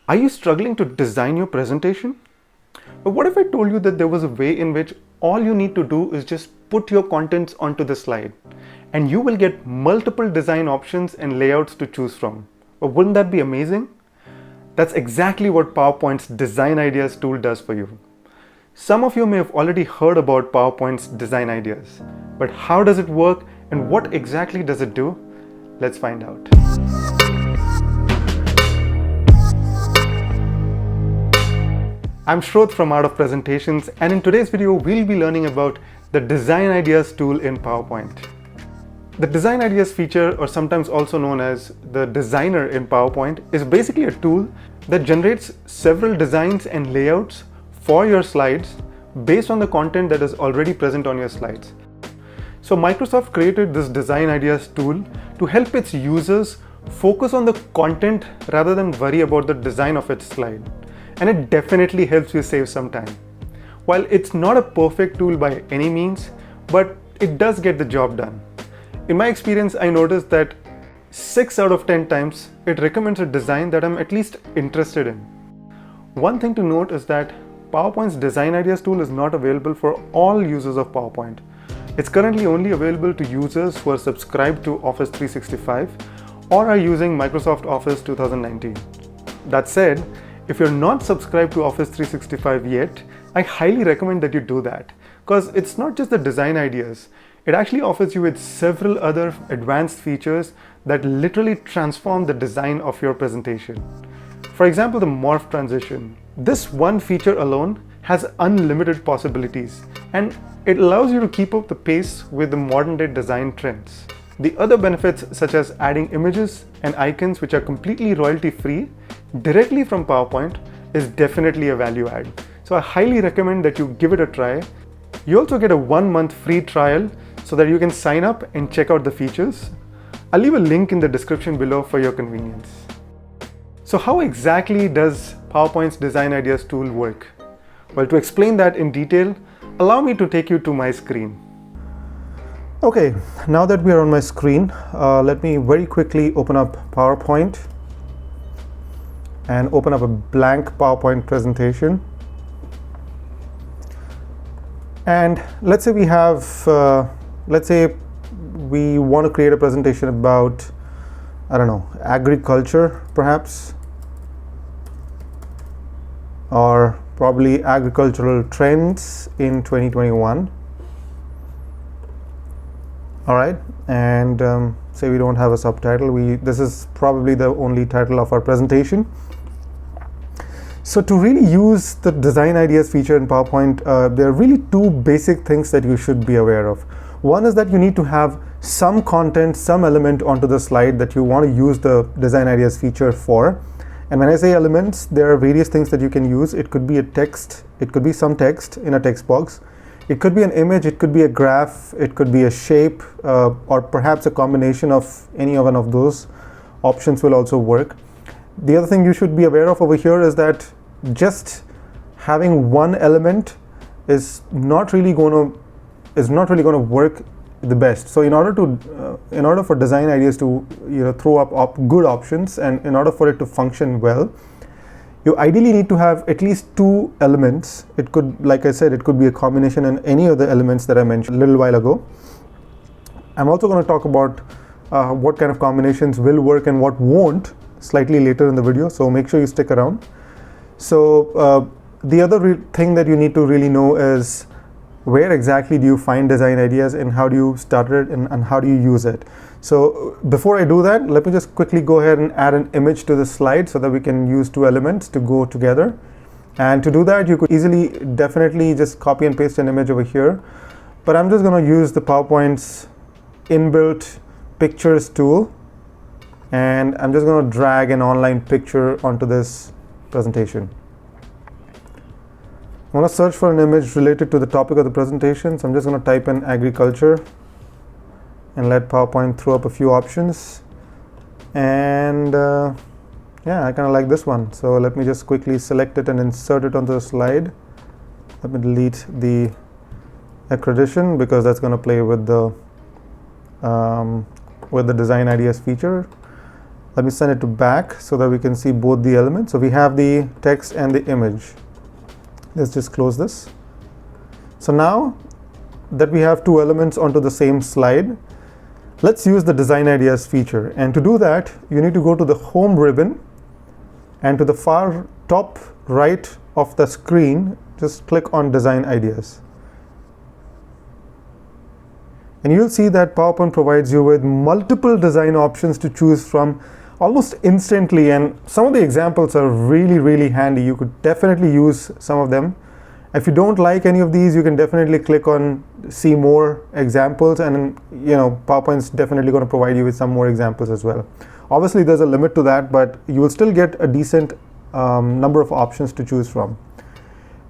Are you struggling to design your presentation? But what if I told you that there was a way in which all you need to do is just put your contents onto the slide and you will get multiple design options and layouts to choose from? But wouldn't that be amazing? That's exactly what PowerPoint's Design Ideas tool does for you. Some of you may have already heard about PowerPoint's Design Ideas, but how does it work and what exactly does it do? Let's find out. I'm Shroth from Art of Presentations, and in today's video we'll be learning about the Design Ideas tool in PowerPoint. The Design Ideas feature, or sometimes also known as the Designer in PowerPoint, is basically a tool that generates several designs and layouts for your slides based on the content that is already present on your slides. So Microsoft created this Design Ideas tool to help its users focus on the content rather than worry about the design of its slide. And it definitely helps you save some time. While it's not a perfect tool by any means, but it does get the job done. In my experience, I noticed that 6 out of 10 times it recommends a design that I'm at least interested in. One thing to note is that PowerPoint's Design Ideas tool is not available for all users of PowerPoint. It's currently only available to users who are subscribed to Office 365 or are using Microsoft Office 2019. That said, if you're not subscribed to Office 365 yet, I highly recommend that you do that, because it's not just the design ideas. It actually offers you with several other advanced features that literally transform the design of your presentation. For example, the morph transition. This one feature alone has unlimited possibilities, and it allows you to keep up the pace with the modern day design trends. The other benefits, such as adding images and icons which are completely royalty free directly from PowerPoint, is definitely a value add. So I highly recommend that you give it a try. You also get a 1-month free trial so that you can sign up and check out the features. I'll leave a link in the description below for your convenience. So how exactly does PowerPoint's Design Ideas tool work? Well, to explain that in detail, allow me to take you to my screen. Okay, now that we are on my screen, let me very quickly open up PowerPoint and open up a blank PowerPoint presentation. And let's say we have, let's say we want to create a presentation about, I don't know, agriculture perhaps, or probably agricultural trends in 2021. All right, and say we don't have a subtitle. This is probably the only title of our presentation. So to really use the Design Ideas feature in PowerPoint, there are really two basic things that you should be aware of. One is that you need to have some content, some element onto the slide that you want to use the Design Ideas feature for. And when I say elements, there are various things that you can use. It could be a text, it could be some text in a text box. It could be an image, it could be a graph, it could be a shape, or perhaps a combination of any one of those options will also work. The other thing you should be aware of over here is that just having one element is not really going to work the best. So in order for Design Ideas to throw up good options, and in order for it to function well, you ideally need to have at least two elements. It could, like I said, it could be a combination in any of the elements that I mentioned a little while ago. I'm also going to talk about what kind of combinations will work and what won't slightly later in the video, so make sure you stick around. So the other thing that you need to really know is where exactly do you find design ideas and how do you start it and how do you use it. So before I do that, let me just quickly go ahead and add an image to the slide so that we can use two elements to go together. And to do that, you could definitely just copy and paste an image over here. But I'm just going to use the PowerPoint's inbuilt pictures tool. And I'm just going to drag an online picture onto this presentation. I want to search for an image related to the topic of the presentation. So I'm just going to type in agriculture and let PowerPoint throw up a few options. And yeah, I kind of like this one. So let me just quickly select it and insert it onto the slide. Let me delete the accreditation because that's going to play with the Design Ideas feature. Let me send it to back so that we can see both the elements. So we have the text and the image. Let's just close this. So now that we have two elements onto the same slide, let's use the Design Ideas feature. And to do that, you need to go to the Home ribbon, and to the far top right of the screen, just click on Design Ideas. And you'll see that PowerPoint provides you with multiple design options to choose from almost instantly, and some of the examples are really, really handy. You could definitely use some of them. If you don't like any of these, you can definitely click on see more examples, and PowerPoint's definitely going to provide you with some more examples as well. Obviously there's a limit to that, but you will still get a decent number of options to choose from.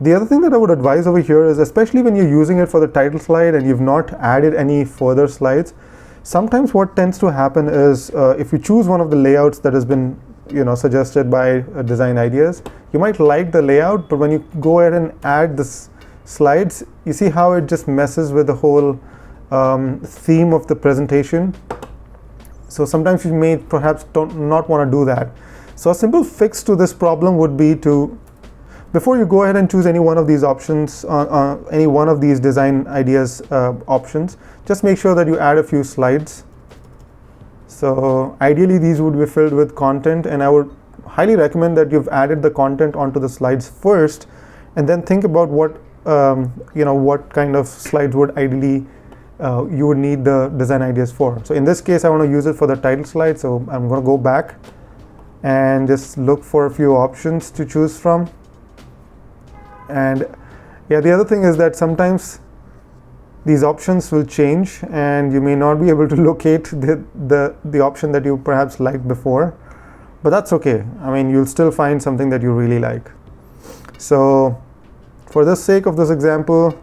The other thing that I would advise over here is, especially when you're using it for the title slide and you've not added any further slides, sometimes what tends to happen is if you choose one of the layouts that has been suggested by Design Ideas, you might like the layout, but when you go ahead and add the slides, you see how it just messes with the whole theme of the presentation. So sometimes you may perhaps not want to do that. So a simple fix to this problem would be to, before you go ahead and choose any one of these options, any one of these Design Ideas options, just make sure that you add a few slides. So ideally these would be filled with content, and I would highly recommend that you've added the content onto the slides first, and then think about what what kind of slides would ideally you would need the Design Ideas for. So in this case, I want to use it for the title slide, so I'm going to go back and just look for a few options to choose from. And yeah, the other thing is that sometimes these options will change and you may not be able to locate the option that you perhaps liked before, but that's okay. I mean, you'll still find something that you really like. So for the sake of this example,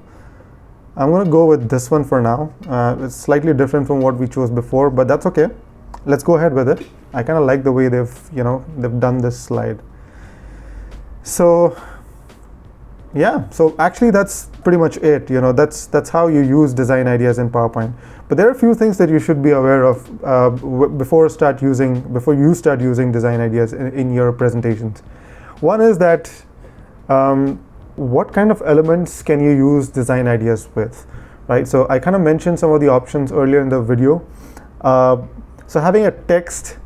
I'm going to go with this one for now. It's slightly different from what we chose before, but that's okay. Let's go ahead with it. I kind of like the way they've done this slide. So yeah, so actually that's pretty much it. That's how you use Design Ideas in PowerPoint. But there are a few things that you should be aware of before you start using Design Ideas in your presentations. One is that what kind of elements can you use Design Ideas with, right? So I kind of mentioned some of the options earlier in the video. So having a text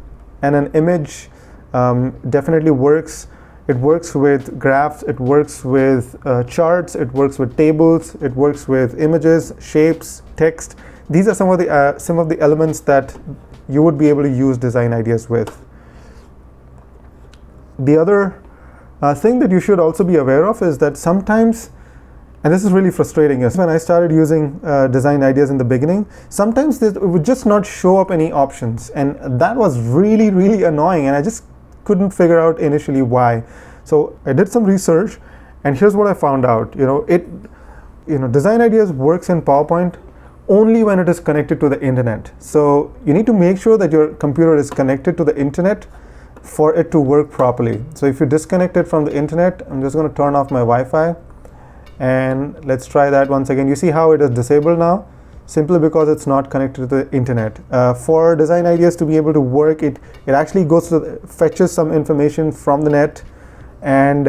and an image definitely works. It works with graphs, it works with charts, it works with tables, it works with images, shapes, text. These are some of the elements that you would be able to use Design Ideas with. The other thing that you should also be aware of is that sometimes, and this is really frustrating, when I started using Design Ideas in the beginning, sometimes it would just not show up any options, and that was really, really annoying, and I just couldn't figure out initially why. So I did some research, and here's what I found out. Design Ideas works in PowerPoint only when it is connected to the internet. So you need to make sure that your computer is connected to the internet for it to work properly. So if you disconnect it from the internet, I'm just going to turn off my Wi-Fi, and let's try that once again. You see how it is disabled now? Simply because it's not connected to the internet. For Design Ideas to be able to work, it actually fetches some information from the net and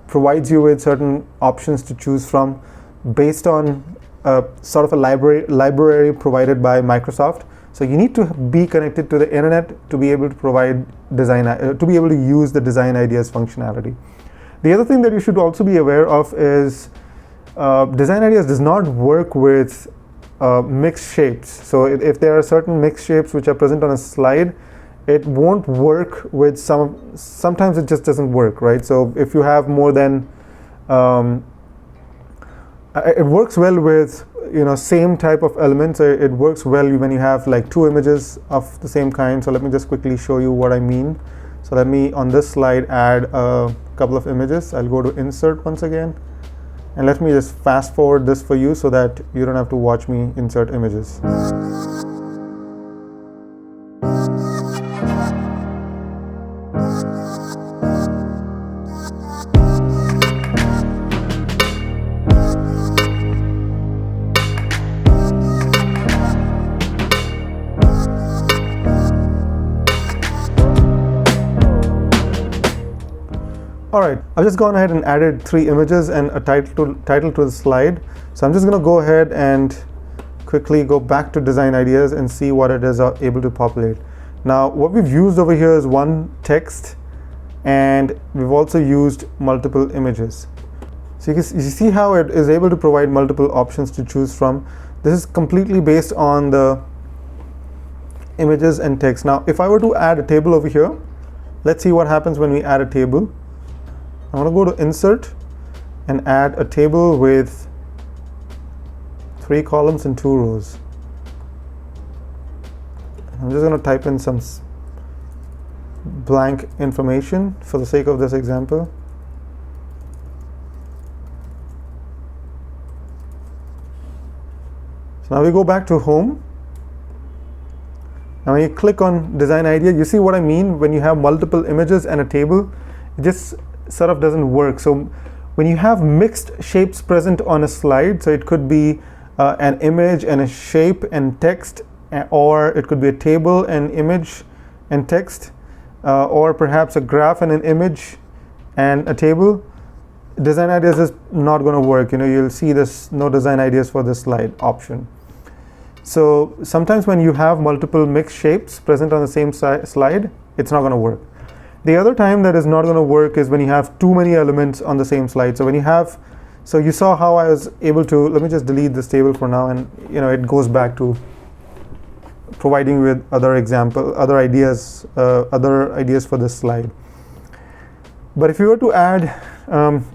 provides you with certain options to choose from based on sort of a library provided by Microsoft. So you need to be connected to the internet to be able to provide to be able to use the Design Ideas functionality. The other thing that you should also be aware of is Design Ideas does not work with mixed shapes. So if there are certain mixed shapes which are present on a slide, it won't work with sometimes it just doesn't work, right? So if you have more than it works well with same type of elements. It works well when you have like two images of the same kind. So let me just quickly show you what I mean. So let me on this slide add a couple of images. I'll go to insert once again, and let me just fast forward this for you so that you don't have to watch me insert images. All right, I've just gone ahead and added 3 images and a title to the slide. So I'm just going to go ahead and quickly go back to design ideas and see what it is able to populate. Now, what we've used over here is one text, and we've also used multiple images. So you see how it is able to provide multiple options to choose from. This is completely based on the images and text. Now, if I were to add a table over here, let's see what happens when we add a table. I want to go to Insert and add a table with 3 columns and 2 rows. I'm just going to type in some blank information for the sake of this example. So now we go back to Home. Now when you click on Design Idea, you see what I mean when you have multiple images and a table. It just sort of doesn't work. So when you have mixed shapes present on a slide, so it could be an image and a shape and text, or it could be a table and image and text, or perhaps a graph and an image and a table. Design Ideas is not going to work. You'll see this no design ideas for this slide option. So sometimes when you have multiple mixed shapes present on the same slide, it's not going to work. The other time that is not going to work is when you have too many elements on the same slide. So when you have, so you saw how I was able to, let me just delete this table for now, and it goes back to providing with other ideas for this slide. But if you were to add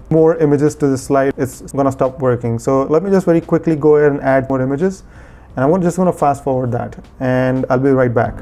more images to this slide, it's going to stop working. So let me just very quickly go ahead and add more images, and I'm just going to fast forward that, and I'll be right back.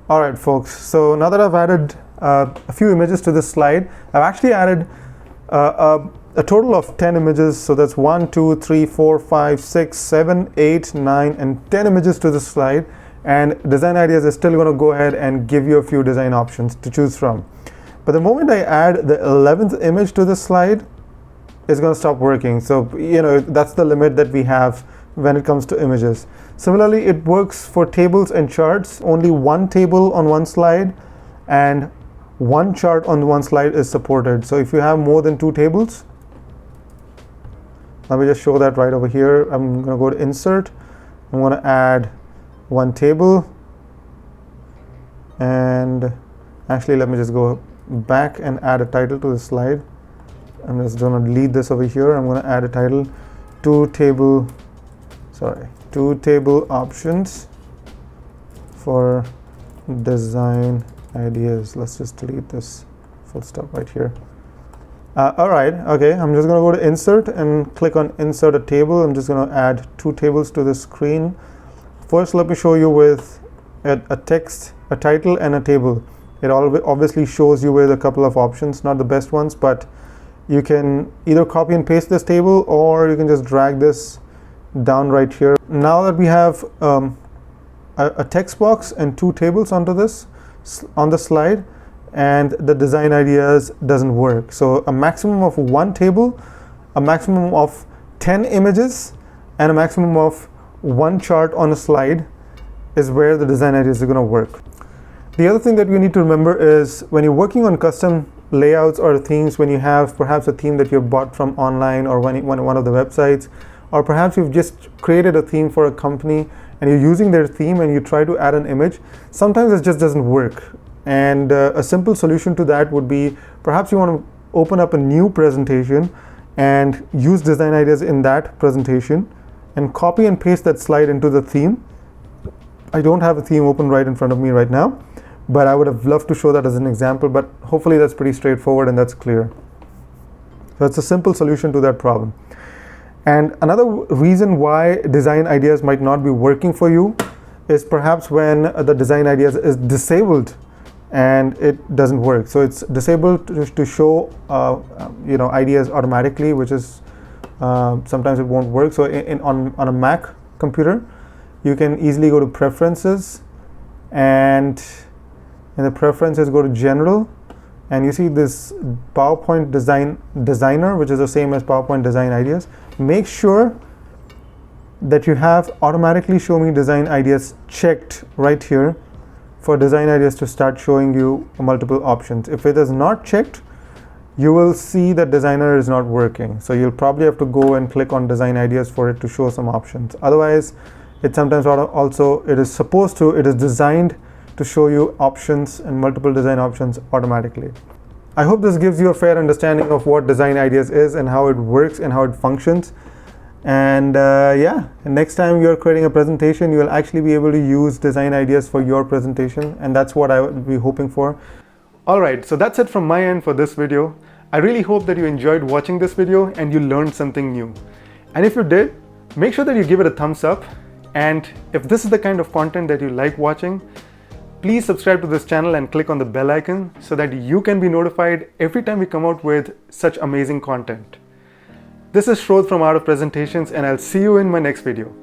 All right, folks, so now that I've added a few images to this slide, I've actually added a total of 10 images. So that's 1, 2, 3, 4, 5, 6, 7, 8, 9, and 10 images to this slide. And Design Ideas is still going to go ahead and give you a few design options to choose from. But the moment I add the 11th image to this slide, it's going to stop working. So, that's the limit that we have when it comes to images. Similarly, it works for tables and charts. Only one table on one slide and one chart on one slide is supported. So if you have more than 2 tables, let me just show that right over here. I'm going to go to Insert. I'm going to add 1 table, and actually let me just go back and add a title to the slide. I'm just going to delete this over here. I'm going to add a title, 2 table options for Design Ideas. Let's just delete this full stop right here. All right, okay, I'm just going to go to Insert and click on Insert a Table. I'm just going to add 2 tables to the screen. First, let me show you with a text, a title, and a table. It obviously shows you with a couple of options, not the best ones, but you can either copy and paste this table, or you can just drag this down right here. Now that we have a text box and 2 tables on the slide, and the Design Ideas doesn't work. So a maximum of 1 table, a maximum of 10 images, and a maximum of 1 chart on a slide is where the Design Ideas are going to work. The other thing that you need to remember is when you're working on custom layouts or themes, when you have perhaps a theme that you've bought from online or one of the websites, or perhaps you've just created a theme for a company and you're using their theme and you try to add an image, sometimes it just doesn't work. And a simple solution to that would be, perhaps you want to open up a new presentation and use Design Ideas in that presentation and copy and paste that slide into the theme. I don't have a theme open right in front of me right now, but I would have loved to show that as an example, but hopefully that's pretty straightforward and that's clear. So it's a simple solution to that problem. And another reason why Design Ideas might not be working for you is perhaps when the Design Ideas is disabled and it doesn't work. So it's disabled to show ideas automatically, which is sometimes it won't work. So on a Mac computer, you can easily go to Preferences, and in the Preferences go to General, and you see this PowerPoint Designer, which is the same as PowerPoint Design Ideas. Make sure that you have automatically show me design ideas checked right here for design ideas to start showing you multiple options. If it is not checked, you will see that designer is not working. So you'll probably have to go and click on design ideas for it to show some options. Otherwise, it sometimes also, it is designed to show you options and multiple design options automatically. I hope this gives you a fair understanding of what design ideas is and how it works and how it functions. And next time you're creating a presentation, you will actually be able to use design ideas for your presentation, and that's what I would be hoping for. Alright, so that's it from my end for this video. I really hope that you enjoyed watching this video and you learned something new. And if you did, make sure that you give it a thumbs up. And if this is the kind of content that you like watching, please subscribe to this channel and click on the bell icon so that you can be notified every time we come out with such amazing content. This is Shrodh from Art of Presentations, and I'll see you in my next video.